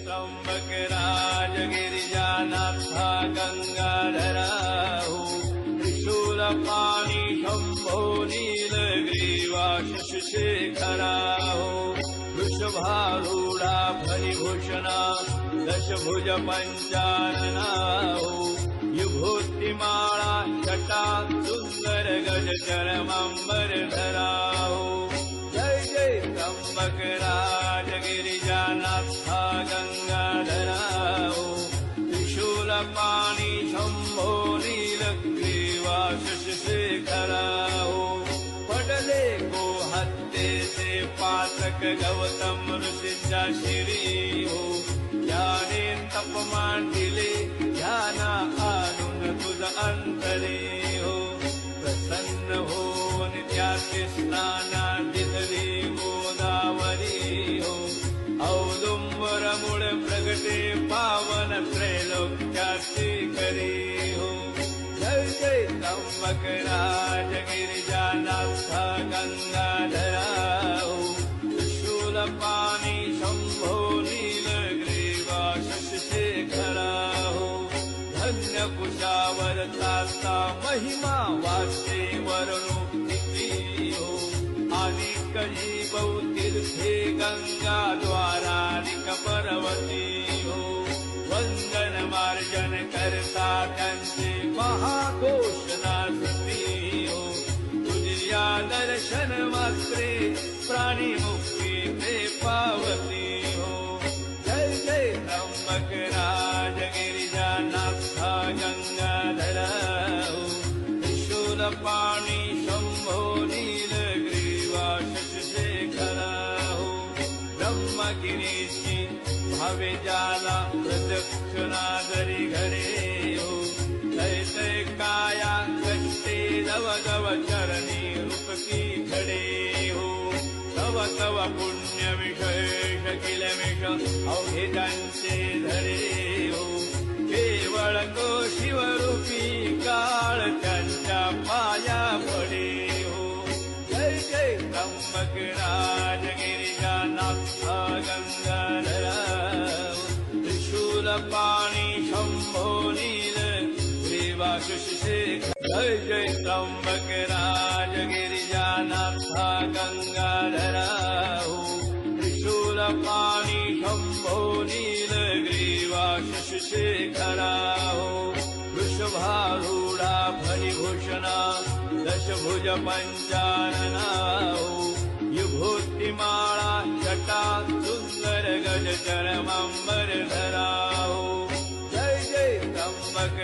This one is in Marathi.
त्र्यंबक राजगिरिजानाथा गंगाधराहो त्रिशूलपाणि शंभो नीलग्रीवा शशिशेखराहो वृषभारूढा फणिभूषणा दशभुज पंचाननाहो युभूतिमाळा जटा सुंदर गजचरमांबरधराहो जय जय त्र्यंबक राजगिरिजानाथा गंगाधराहो त्रिशूलपाणि शंभो नीलग्रीवा शशिशेखराहो पडले को हत्तेचे पातक गौतम ऋषींच्या शिरी हो ज्याने तप मांडिले ध्याना आणून तुझ अंतरे हो प्रसन्न होऊन त्याचे स्नाना दिसली गोदावरी हो औदुंबर मूळ प्रगटे पावन त्रैलोक्याची करी हो जय जय त्र्यंबक राजगिरिजानाथा गंगाधराहो त्रिशूलपाणि शंभो नीलग्रीवा शशिशेखराहो धन्य कुशावर ताता महिमा वाचे वर्णुक्ती हो आणि कळीबौ तीर्थे गंगा द्वारानिक पर्वती हो वंदन मार्जन करता त्यांचे महाघोषणा सती हो तुझ्या दर्शन मात्रे प्राणी मुक्ती ते पावती हो जय जय त्र्यंबक राजगिरिजानाथा गंगाधराहो त्रिशूलपाणि शंभो नीलग्रीवा शशिशेखराहो ब्रह्मगिरीची भावे जाला प्रदक्षिणा जरी घडे हो तै तै काया कष्टे दव दव चरणी रूपकी खडे हो तव तव पुण्य विशेष किलमिष अवघे त्यांचे धरे हो केवळ को शिवरूपी काळ त्यांच्या पाया पडे हो जय जय त्र्यंबक राजगिरिजानाथा गंगाधराहो त्रिशूलपाणि शंभो नीलग्रीवा शशिशेखर जय जय त्र्यंबक राजगिरिजानाथा गंगाधराहो त्रिशूलपाणि शंभो नीलग्रीवा शशिशेखराहो वृषभारूढा फणिभूषणा दशभुज पंचाननाहो युभूतिमाळा जटा सुंदर गजचरमांबरधराहो जय जय त्र्यंबक